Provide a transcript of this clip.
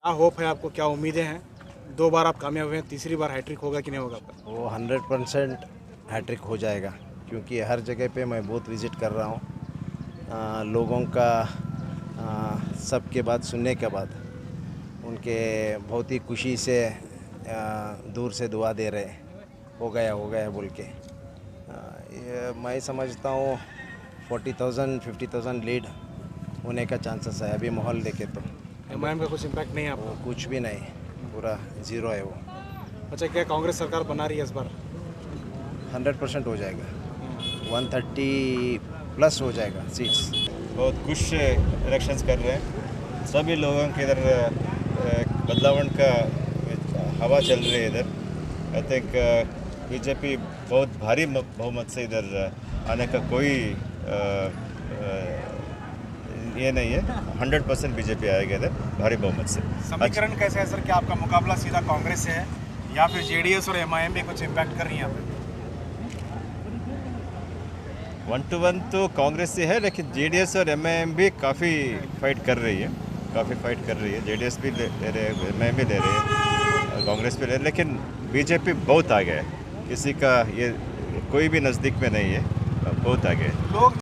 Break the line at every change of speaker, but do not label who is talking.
क्या होप है आपको, क्या उम्मीदें हैं? 2 बार आप कामयाब हुए हैं, तीसरी बार हैट्रिक होगा कि नहीं होगा आपका?
वो 100% हैट्रिक हो जाएगा, क्योंकि हर जगह पे मैं बहुत विज़िट कर रहा हूँ। लोगों का सबके बात सुनने के बाद उनके बहुत ही खुशी से दूर से दुआ दे रहे, हो गया बोल के। ये मैं समझता हूँ 40,000 50,000 लीड होने का चांसेस है अभी माहौल देखे तो।
एमआईएम का कुछ इम्पैक्ट नहीं है
वो
आपको?
कुछ भी नहीं, पूरा ज़ीरो है वो।
अच्छा, क्या कांग्रेस सरकार बना रही है इस बार?
100% हो जाएगा, 130 प्लस हो जाएगा सीट्स।
बहुत खुश इलेक्शंस कर रहे हैं सभी लोगों के इधर। बदलाव का हवा चल रही है इधर। आई थिंक बीजेपी बहुत भारी बहुमत से इधर आने का कोई ये नहीं है। 100% बीजेपी आएगा इधर भारी बहुमत से।
समीकरण कैसे है सर? क्या आपका मुकाबला सीधा कांग्रेस से है या फिर जेडीएस और एमआईएम भी कुछ इम्पैक्ट कर रही हैं यहाँ पे?
1 to 1 तो कांग्रेस से है, लेकिन जेडीएस और एमआईएम भी काफ़ी फाइट कर रही है। जेडीएस भी ले रहे हैं, एमआईएम भी ले रहे हैं, कांग्रेस भी ले रहे हैं, लेकिन बीजेपी बहुत आगे है। किसी का ये कोई भी नज़दीक में नहीं है, बहुत आगे है।
लोग